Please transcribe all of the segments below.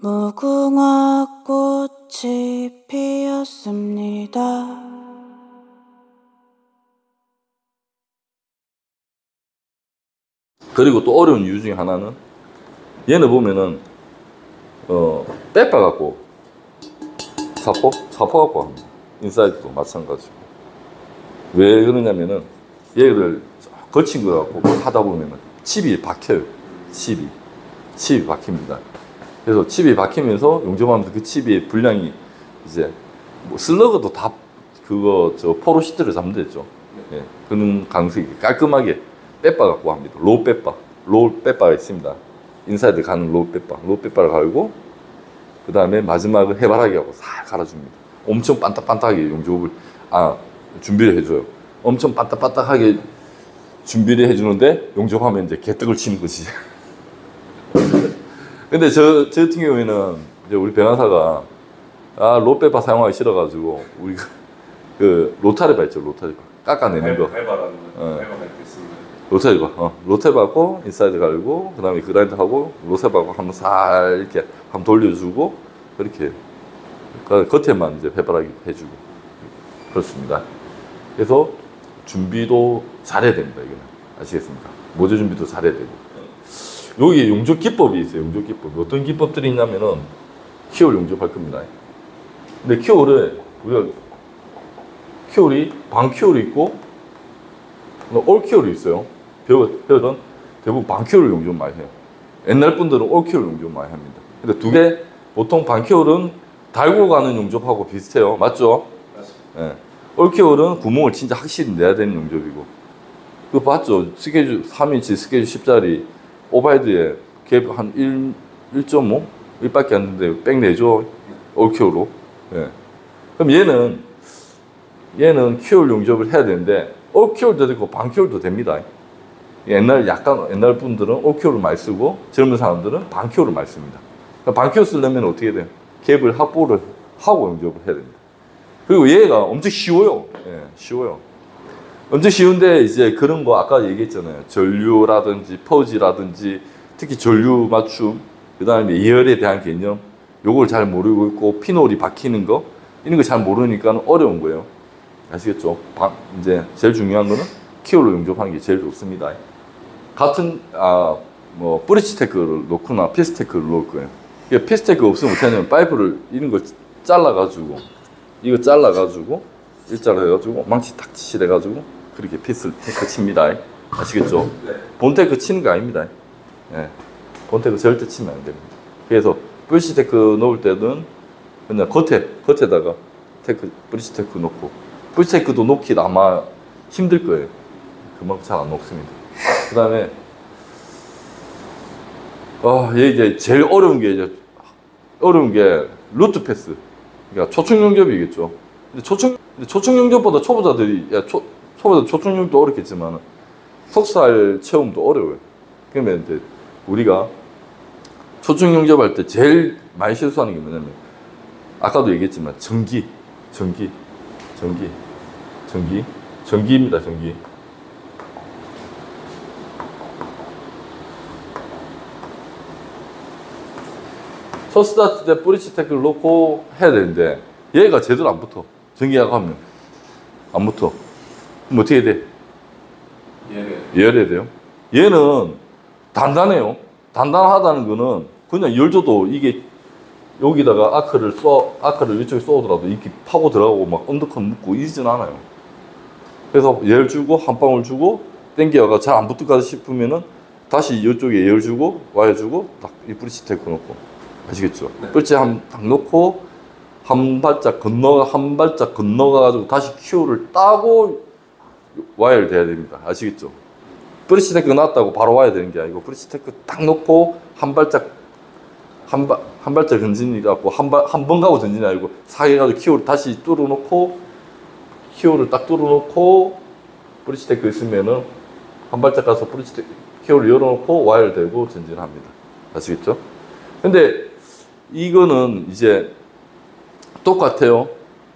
무궁화 꽃이 피었습니다. 그리고 또 어려운 이유 중에 하나는 얘는 보면은 빼빠 갖고 사포 갖고 합니다. 인사이드도 마찬가지고. 왜 그러냐면은 얘를 거친 거 갖고 하다 보면은 칩이 박혀요. 칩이 박힙니다. 그래서 칩이 박히면서 용접하면서 그 칩의 분량이 이제 뭐 슬러그도 다 그거 포로 시트를 잡으면 되죠. 예, 그런 가능성이 깔끔하게 빼빠 갖고 합니다. 로우 빼빠가 있습니다. 인사이드 가는 로우 빼빠를 갈고 그 다음에 마지막은 해바라기 하고 싹 갈아줍니다. 엄청 반딱반딱하게 용접을 준비를 해줘요. 엄청 반딱반딱하게 준비를 해주는데 용접하면 이제 개떡을 치는 거지. 근데 저 같은 경우에는 이제 우리 변호사가 로우 빼빠 사용하기 싫어가지고 우리가 그 로타리바 있죠. 로타리바 깎아내는 거. 로테바고 인사이드 갈고 그 다음에 그라인드 하고 로테바고 한번 살 이렇게 한번 돌려주고 그렇게 그러니까 겉에만 이제 해바라기 해주고 그렇습니다. 그래서 준비도 잘해야 됩니다. 이거는 아시겠습니까? 모듈 준비도 잘해야 되고 여기 용접 기법이 있어요. 용접 기법 어떤 기법들이 있냐면은 키홀 용접할 겁니다. 근데 키홀을 우리가 키홀이 방 키홀이 있고 올 키홀이 있어요. 배우던 대부분 반 키홀을 용접 많이 해요. 옛날 분들은 올 키홀을 용접 많이 합니다. 근데 두 개 보통 반 키홀은 달고 가는 용접하고 비슷해요. 맞죠? 예. 올 키홀은 구멍을 진짜 확실히 내야 되는 용접이고 그거 봤죠? 스케줄 3인치 스케줄 10짜리 오바이드에 갭 한 1.5? 1밖에 안 되는데 백 내죠? 올 키홀로. 예. 그럼 얘는 키홀 용접을 해야 되는데 올 키홀도 되고 반 키홀도 됩니다. 옛날 분들은 올 키홀을 많이 쓰고 젊은 사람들은 반 키홀을 많이 씁니다. 그러니까 반 키홀 쓰려면 어떻게 돼요? 갭을 확보를 하고 용접을 해야 됩니다. 그리고 얘가 엄청 쉬워요. 예, 쉬워요. 엄청 쉬운데 이제 그런 거 아까 얘기했잖아요. 전류라든지 퍼지라든지 특히 전류 맞춤 그 다음에 예열에 대한 개념 요걸 잘 모르고 있고 피놀이 박히는 거 이런 거 잘 모르니까 어려운 거예요. 아시겠죠? 이제 제일 중요한 거는 키홀로 용접하는 게 제일 좋습니다. 같은 뭐 브릿지테크를 놓거나 피스테크를 놓을 거예요. 피스테크 없으면 어떻게 하냐면 파이프를 이런 걸 잘라가지고 이거 잘라가지고 일자로 해가지고 망치 탁 칠해가지고 그렇게 피스테크 칩니다. 아시겠죠? 본테크 치는 거 아닙니다. 예. 본테크 절대 치면 안 됩니다. 그래서 브릿지테크 놓을 때는 그냥 겉에다가 브릿지테크 놓고 브릿지테크도 놓기 아마 힘들 거예요. 그만큼 잘 안 녹습니다. 그 다음에 얘 이제 제일 어려운 게 루트 패스. 그러니까 초청 용접이겠죠. 근데 초청 용접보다 초보자들이 초보자 초청 용접도 어렵겠지만 석살 체험도 어려워요. 그러면 이제 우리가 초청 용접할 때 제일 많이 실수하는 게 뭐냐면 아까도 얘기했지만 전기입니다. 전기. 첫 스타트 때 브릿지테크를 놓고 해야 되는데 얘가 제대로 안 붙어. 전기가 가면 안 붙어. 그럼 어떻게 돼? 예열해야 돼요. 얘는 단단해요. 단단하다는 거는 그냥 열 줘도 이게 여기다가 아크를 이쪽에 쏘더라도 이렇게 파고 들어가고 막 언더컷 묶고 이러진 않아요. 그래서 열 주고 한 방울 주고 땡겨가 잘 안 붙을까 싶으면은 다시 이쪽에 열 주고 와이어 주고 딱 이 브릿지테크 놓고 아시겠죠? 브릿지 딱 놓고 한 발짝 건너가가지고 다시 큐를 따고 와이어를 대야 됩니다. 아시겠죠? 브릿지테크 놨다고 바로 와야 되는 게 아니고 브릿지테크 딱 놓고 한 발짝 전진이 갖고 한 번 가고 전진이 아니고 사해가지고 키호를 다시 뚫어놓고 키호를 딱 뚫어놓고 브릿지테크 있으면은 한 발짝 가서 브릿지테크 키호를 열어놓고 와이어를 대고 전진합니다. 아시겠죠? 근데 이거는 이제 똑같아요.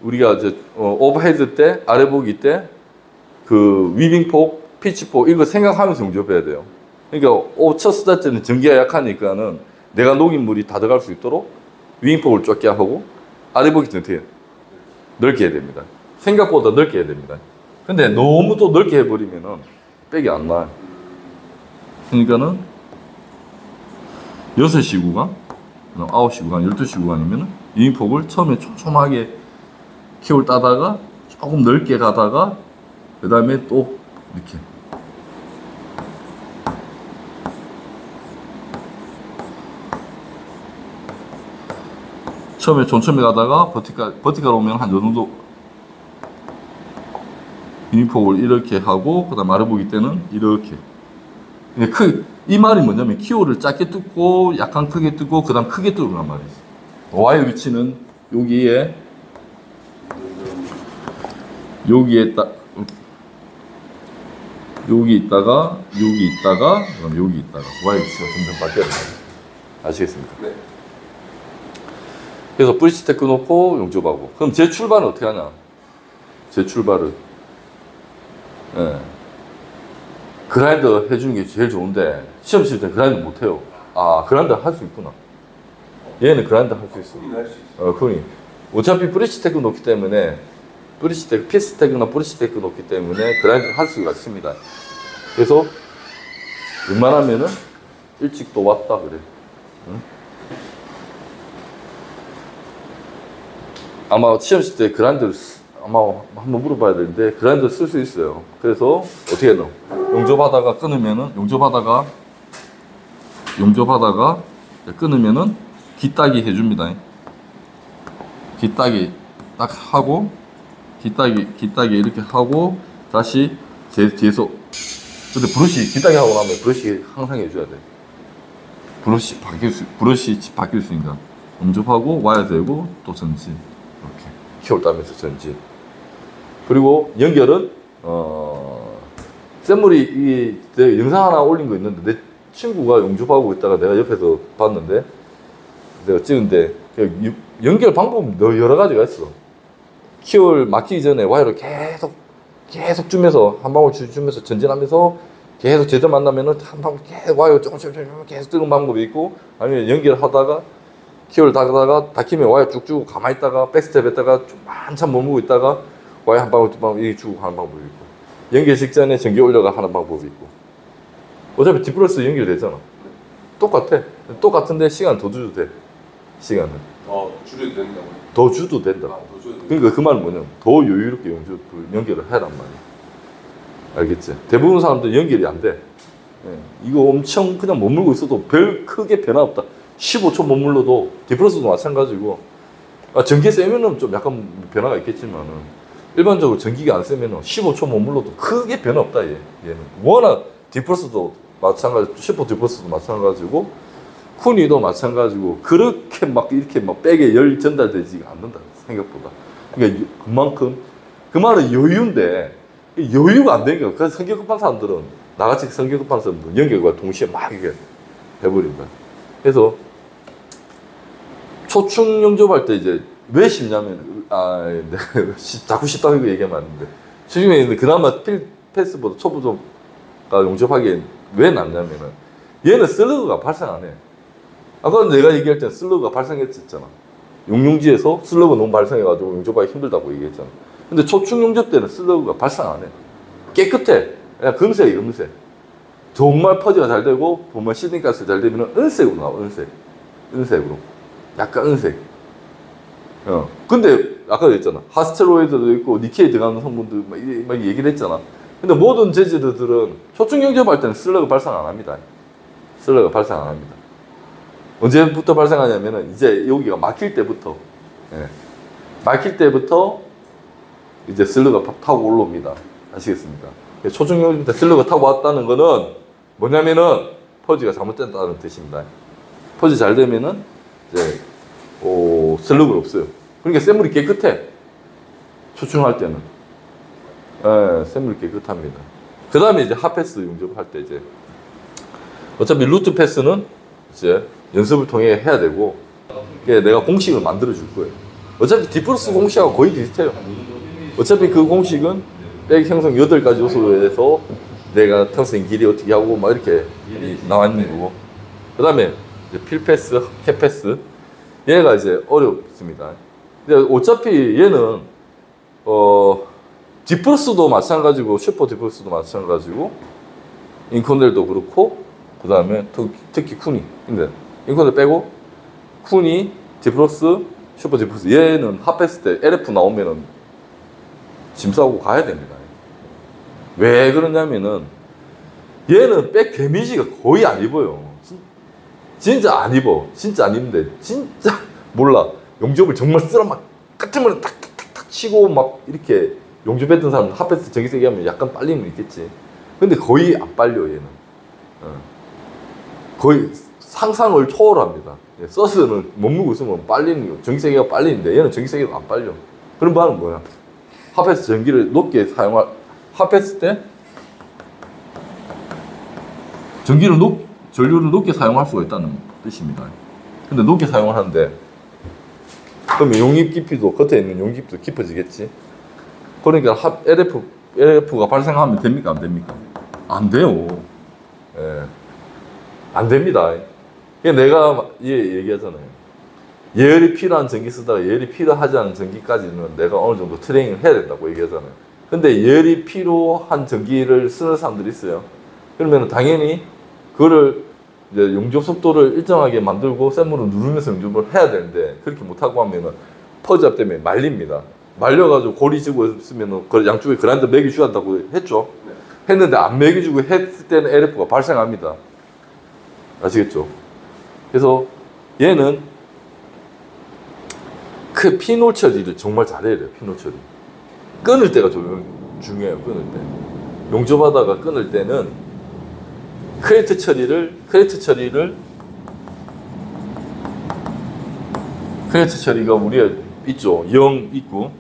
우리가 이제 오버헤드 때 아래 보기 때 그 위빙폭, 피치폭 이거 생각하면서 용접해야 돼요. 그러니까 첫 스타트는 전기가 약하니까는 내가 녹인 물이 다 들어갈 수 있도록 위임폭을 좁게 하고 아래 폭이 어떻게 넓게 해야 됩니다. 생각보다 넓게 해야 됩니다. 근데 너무 또 넓게 해버리면은 백이 안 나요. 그러니까는 6시 구간, 9시 구간, 12시 구간이면은 위임폭을 처음에 촘촘하게 키를 따다가 조금 넓게 가다가 그 다음에 또 이렇게 처음에 촘촘히 가다가 버티칼 오면 한 요 정도 유니폭을 이렇게 하고 그 다음 아래 보기 때는 이렇게 이 말이 뭐냐면 키호를 짧게 뜯고 약간 크게 뜯고 그 다음 크게 뜯으란 말이지. 와이어 위치는 여기에 여기 있다가 그럼 여기 있다가 와이어 위치가 점점 바뀌어야 됩니다. 아시겠습니까? 네. 그래서 브릿지 끊어놓고 용접하고. 그럼 제 출발은 어떻게 하냐? 제 출발은 그라인더 해주는 게 제일 좋은데 시험 칠 때 그라인더 못해요. 아, 그라인더 할 수 있구나. 얘는 그라인더 할 수 있어. 그러니 어차피 브릿지 테크 놓기 때문에 피스 테크나 브릿지 테크 놓기 때문에 그라인더 할 수가 있습니다. 그래서 웬만하면은 일찍 또 왔다 그래. 응? 아마 시험 칠 때 그라인더를 아마 한번 물어봐야 되는데 그라인더 쓸 수 있어요. 그래서 어떻게 해요? 용접하다가 끊으면은 용접하다가 끊으면은 깃따기 해줍니다. 깃따기 딱 하고 깃따기 이렇게 하고 다시 제 뒤에서 근데 브러쉬 깃따기 하고 나면 브러쉬 항상 해줘야 돼. 브러쉬 바뀔 수 있으니까 용접하고 와야 되고 또 전진 이렇게 키를 따면서 전진. 그리고 연결은 샘물이 내가 영상 하나 올린 거 있는데 내 친구가 용접하고 있다가 내가 옆에서 봤는데 내가 찍은데 연결 방법이 여러 가지가 있어. 키를 막히기 전에 와이어를 계속 주면서 한 방울 주면서 전진하면서 계속 제대로 만나면은 한 방울 계속 와이어 조금씩 계속 뜨는 방법이 있고 아니면 연결하다가 키를 닫다가 닫히면 와이어 쭉 주고 가만히 있다가 백스텝 했다가 좀 한참 머무고 있다가 와이어 한 방울 두 방울 이렇게 주고 하는 방법이 있고 연결 직전에 전기 올려가 하는 방법이 있고 어차피 디플러스 연결되잖아. 똑같은데 시간 더 줘도 돼. 시간은 줄여도 된다고? 더 줘도 된다. 그러니까 그 말은 뭐냐면 더 여유롭게 연결을 해란 말이야. 알겠지? 대부분 사람들 연결이 안 돼. 이거 엄청 그냥 머물고 있어도 별 크게 변화 없다. 15초 머물러도 디플러스도 마찬가지고 전기 세면은 좀 약간 변화가 있겠지만은 일반적으로 전기가 안 세면은 15초 머물러도 크게 변화 없다. 얘는 워낙 디플러스도 마찬가지, 슈퍼 디플러스도 마찬가지고 쿠니도 마찬가지고 그렇게 이렇게 백에 열 전달되지가 않는다 생각보다. 그러니까 그만큼 그 말은 여유인데 여유가 안 되는 거야. 그래서 성격 급한 사람들은 나같이 성격 급한 사람들은 연결과 동시에 막 이렇게 해버린다. 그래서 초충 용접할 때 이제 왜 쉽냐면 자꾸 쉽다고 이거 얘기하면 안 되는데 지금에 그나마 패스보다 초보자가 용접하기엔 왜 낫냐면은 얘는 슬러그가 발생 안 해. 아까 내가 얘기할 때 슬러그가 발생했었잖아. 용융지에서 슬러그 너무 발생해가지고 용접하기 힘들다고 얘기했잖아. 근데 초충 용접 때는 슬러그가 발생 안 해. 깨끗해. 그냥 금색. 정말 퍼지가 잘 되고 정말 시딩가스 잘 되면 은색으로 나와. 은색으로. 약간 은색. 근데 아까 그랬잖아. 하스테로이드도 있고 니켈이 들어가는 성분들 막 얘기를 했잖아. 근데 모든 재질들은 초충 용접할 때는 슬러그 발생 안 합니다. 슬러그 발생 안 합니다. 언제부터 발생하냐면은 이제 여기가 막힐 때부터 이제 슬러그가 타고 올라옵니다. 아시겠습니까? 초충 용접 때 슬러그가 타고 왔다는 거는 뭐냐면은 퍼지가 잘못됐다는 뜻입니다. 퍼지 잘 되면은 이제 슬러그가 없어요. 그러니까 샘물이 깨끗해. 초충할 때는. 샘물이 깨끗합니다. 그 다음에 이제 핫패스 용접할 때 이제 어차피 루트 패스는 이제 연습을 통해 해야 되고 내가 공식을 만들어 줄 거예요. 어차피 디플러스 공식하고 거의 비슷해요. 어차피 그 공식은 백 형성 8가지 요소에 대해서 내가 탄생 길이 어떻게 하고 막 이렇게 나와 있는 거고 그 다음에 이제 필패스, 캡패스. 얘가 이제 어렵습니다. 근데 어차피 얘는 디플러스도 마찬가지고 슈퍼 디플러스도 마찬가지고 인컨델도 그렇고 그 다음에 특히 쿠니. 근데 인컨델 빼고 쿠니, 디플러스, 슈퍼 디플러스. 얘는 핫패스 때 LF 나오면은 짐 싸고 가야 됩니다. 왜 그러냐면은 얘는 백 데미지가 거의 안 입어요. 진짜 안 입어. 진짜 안 입는데 진짜 몰라. 용접을 정말 쓸어 막 같은 거는 탁탁탁탁 치고 막 이렇게 용접했던 사람은 핫패스 전기 세게 하면 약간 빨리면 있겠지. 근데 거의 안 빨려 얘는. 거의 상상을 초월합니다. 서스는 못 물고 있으면 빨리는 거. 전기 세게가 빨리는데 얘는 전기 세게가 안 빨려. 그런 말은 뭐야? 핫패스 전기를 높게 사용할 핫패스 때 전류를 높게 사용할 수가 있다는 뜻입니다. 근데 높게 사용을 하는데 그러면 용입 깊이도 겉에 있는 용입 깊이도 깊어지겠지. 그러니까 LF가 발생하면 됩니까? 안 됩니까? 안 돼요. 예. 안 됩니다. 내가 얘기하잖아요. 예열이 필요한 전기 쓰다가 예열이 필요하지 않은 전기까지는 내가 어느 정도 트레이닝을 해야 된다고 얘기하잖아요. 근데 예열이 필요한 전기를 쓰는 사람들이 있어요. 그러면 당연히 그거를 이제 용접 속도를 일정하게 만들고 샘물을 누르면서 용접을 해야 되는데 그렇게 못하고 하면은 퍼즈압 때문에 말립니다. 말려가지고 고리 지고 있으면은 양쪽에 그라인더 매겨줘야 한다고 했죠. 했는데 안 매겨주고 했을 때는 LF가 발생합니다. 아시겠죠? 그래서 얘는 그 피놀 처리를 정말 잘해야 돼요. 피놀 처리. 끊을 때가 중요해요. 끊을 때. 용접하다가 끊을 때는 크레이트 처리를 크레이트 처리가 우리가 있죠. 0 있고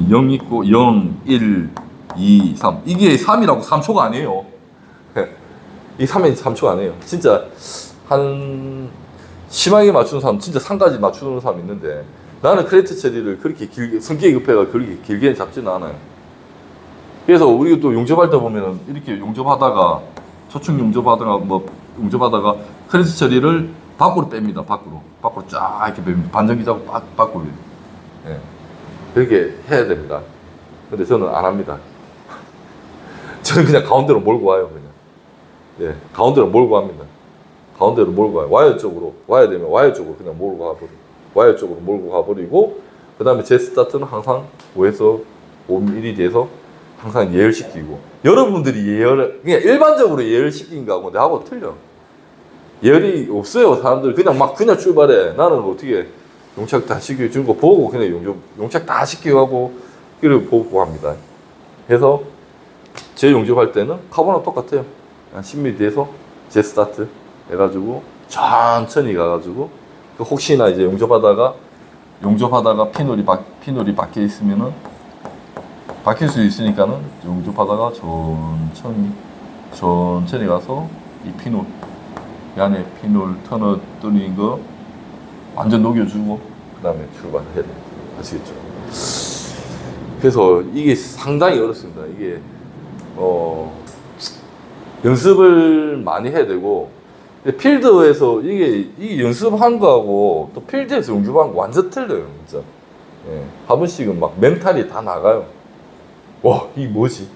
0 있고 0, 1, 2, 3 이게 3이라고 3초가 아니에요. 이 3이 3초가 아니에요. 진짜 한 심하게 맞추는 사람 진짜 3까지 맞추는 사람 있는데 나는 크레이트 처리를 그렇게 길게 성격이 급해가 그렇게 길게 잡지는 않아요. 그래서 우리가 또 용접할 때 보면은 이렇게 용접하다가 초축 용접하다가 용접하다가 크레이트 처리를 밖으로 뺍니다. 밖으로 쫙 이렇게 뺍니다. 반전기 잡고 밖으로. 예. 그렇게 해야 됩니다. 근데 저는 안 합니다. 저는 그냥 가운데로 몰고 와요. 그냥. 예, 가운데로 몰고 갑니다. 가운데로 몰고 가요. 와이어 쪽으로 와야 되면 와이어 쪽으로 그냥 몰고 가버리고 와이어 쪽으로 몰고 가버리고 그 다음에 제 스타트는 항상 5에서 5mm 뒤에서 항상 예열시키고 여러분들이 예열을 그냥 일반적으로 예열시킨 거하고 내하고 틀려. 예열이 없어요. 사람들 그냥 출발해. 나는 어떻게 용착 다 시키고 준 거 보고 그냥 용착 다 시키고 하고 그리고 보고 합니다. 그래서 제 용접할 때는 카본하고 똑같아요. 한 10mm 뒤에서 제 스타트 해가지고 천천히 가가지고 혹시나 이제 용접하다가 피놀이 박혀 있으면은 박힐 수 있으니까는 용접하다가 천천히 가서 이 피놀 이 안에 피놀 터널 뚫린 거 완전 녹여주고 그 다음에 출발해야 돼요. 아시겠죠? 그래서 이게 상당히 어렵습니다. 이게 연습을 많이 해야 되고 필드에서 이게 연습한 거하고 또 필드에서 용접하는 거 완전 틀려요. 진짜. 예. 한 번씩은 막 멘탈이 다 나가요. 와, 이게 뭐지?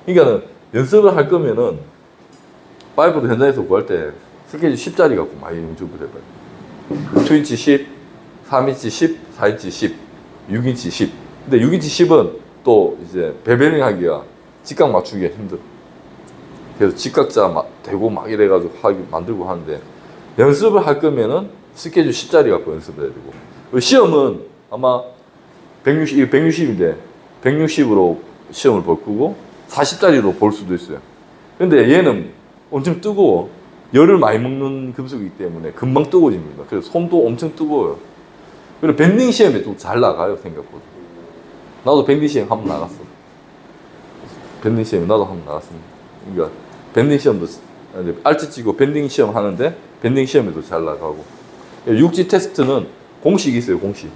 그러니까는 연습을 할 거면은 5로 현장에서 구할 때 스케줄 10짜리 갖고 많이 용접을 해봐요. 2인치 10, 3인치 10, 4인치 10, 6인치 10. 근데 6인치 10은 또 이제 베베링 하기가 직각 맞추기가 힘들어. 그래서 직각자 대고 막 이래가지고 만들고 하는데 연습을 할 거면은 스케줄 10짜리 갖고 연습을 해야 되고 시험은 아마 160인데 160으로 시험을 볼 거고 40짜리로 볼 수도 있어요. 근데 얘는 엄청 뜨거워. 열을 많이 먹는 금속이기 때문에 금방 뜨거워집니다. 그래서 손도 엄청 뜨거워요. 그리고 밴딩 시험에 또 잘 나가요, 생각보다. 나도 밴딩 시험 한번 나갔어. 밴딩 시험에 나도 한번 나갔습니다. 그러니까 밴딩 시험도 알트 찍고 밴딩 시험 하는데 밴딩 시험에도 잘 나가고 육지 테스트는 공식이 있어요. 공식.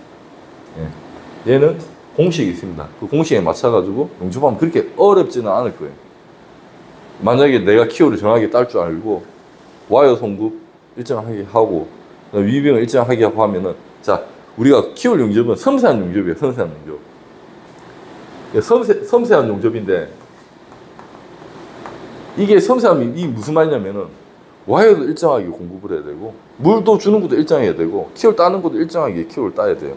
예. 얘는 공식이 있습니다. 그 공식에 맞춰가지고 용접하면 그렇게 어렵지는 않을 거예요. 만약에 내가 키오를 정확하게 딸 줄 알고 와이어 송극 일정하게 하고 위빙을 일정하게 하고 하면은 자 우리가 키울 용접은 섬세한 용접이에요. 섬세한 용접. 섬세한 용접인데 이게 섬세함이 무슨 말이냐면은 와이어도 일정하게 공급을 해야 되고 물도 주는 것도 일정해야 되고 키울 따는 것도 일정하게 키울 따야 돼요.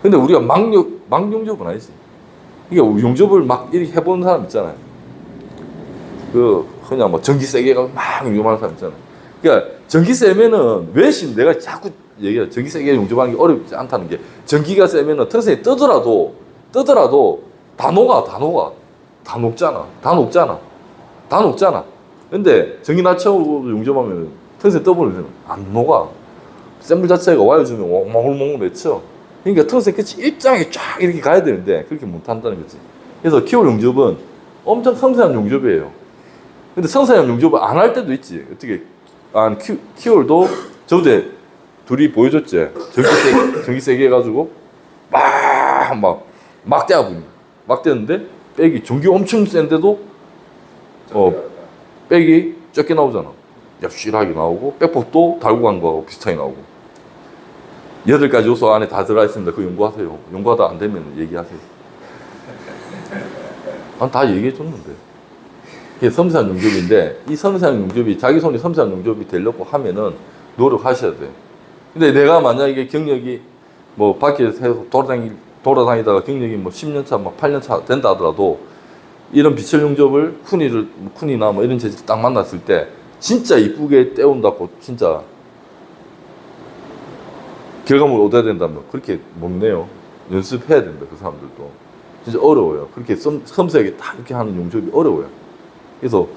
근데 우리가 막 용접은 아니지. 이게 용접을 막 이렇게 해보는 사람 있잖아요. 그냥 뭐 전기 세게 가고 막 용접하는 사람 있잖아요. 그러니까 전기 세면은 내가 자꾸 얘기해. 전기 세게 용접하는 게 어렵지 않다는 게 전기가 세면은 틈새에 뜨더라도 다 녹잖아. 근데 전기 낮춰서 용접하면 틈새 떠버리면 안 녹아. 샘물 자체가 와이어 주면 몽글몽글 맺혀. 그러니까 틈새 끝이 일정하게 쫙 이렇게 가야 되는데 그렇게 못 한다는 거지. 그래서 키울 용접은 엄청 섬세한 용접이에요. 근데 섬세한 용접을 안 할 때도 있지. 어떻게 키울도 저번에 둘이 보여줬지. 전기 세게 해가지고 막 떼어보니 막 떼는데 백이 전기 엄청 센데도 백이 적게 나오잖아. 얍실하게 나오고 백폭도 달고 간 거하고 비슷하게 나오고 8가지 요소 안에 다 들어가 있습니다. 그거 연구하세요. 연구하다 안 되면 얘기하세요. 난 다 얘기해 줬는데. 이게 섬세한 용접인데 이 섬세한 용접이 자기 손이 섬세한 용접이 되려고 하면은 노력하셔야 돼. 근데 내가 만약에 경력이 뭐 밖에서 돌아다니다가 경력이 뭐 10년 차, 뭐 8년 차 된다 하더라도 이런 비철 용접을 쿤이나 뭐 이런 재질 딱 만났을 때 진짜 이쁘게 떼운다고 진짜 결과물을 얻어야 된다면 그렇게 못 내요. 연습해야 된다. 그 사람들도 진짜 어려워요. 그렇게 섬세하게 딱 이렇게 하는 용접이 어려워요. 그래서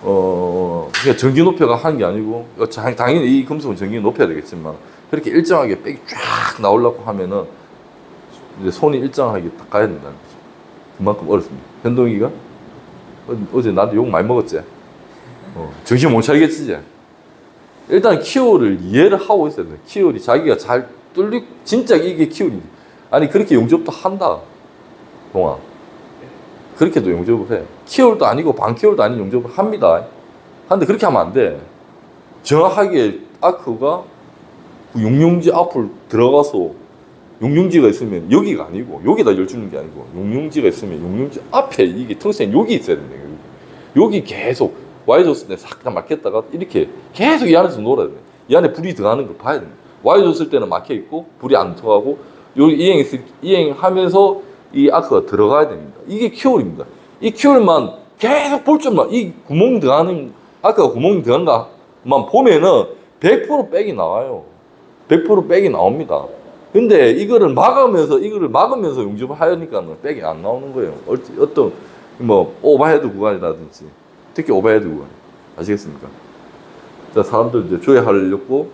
그냥 전기 높여가 하는 게 아니고 당연히 이 금속은 전기 높여야 되겠지만 그렇게 일정하게 백이 쫙 나오려고 하면은 이제 손이 일정하게 딱 가야 된다는 거죠. 그만큼 어렵습니다. 현동이가 어제 나한테 욕 많이 먹었지. 정신 못 차리겠지 이제. 일단 키워를 이해를 하고 있어야 돼. 키워이 자기가 잘 뚫리고 진짜 이게 키워이 아니 그렇게 용접도 한다. 동아. 그렇게도 용접을 해. 키워도 아니고 반키워도 아닌 용접을 합니다. 근데 그렇게 하면 안 돼. 정확하게 아크가 용융지 앞을 들어가서 용융지가 있으면 여기가 아니고 여기다 열 주는 게 아니고 용융지가 있으면 용융지 앞에 이게 텅스텐 여기 있어야 된다. 여기 계속 와이어 줬을 때 싹 막혔다가 이렇게 계속 이 안에서 놀아야 돼. 이 안에 불이 들어가는 걸 봐야 돼. 와이어 줬을 때는 막혀 있고 불이 안 들어가고 여기 이행하면서 이 아크가 들어가야 됩니다. 이게 키워입니다. 이 키워만 계속 볼 줄만 이 구멍 들어가는 아크가 구멍이 들어간가만 보면은 100% 백이 나와요. 100% 백이 나옵니다. 근데 이거를 막으면서 용접을 하니까는 백이 안 나오는 거예요. 어떤 뭐 오버헤드 구간이라든지 특히 오버헤드 구간 아시겠습니까? 자 사람들 이제 조회하려고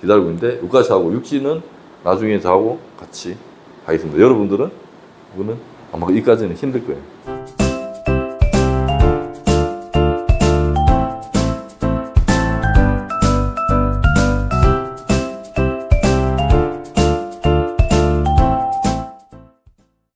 기다리고 있는데 여기까지 하고 육지는 나중에 저하고 같이 하겠습니다. 여러분들은 이거는 아마 여기까지는 힘들 거예요.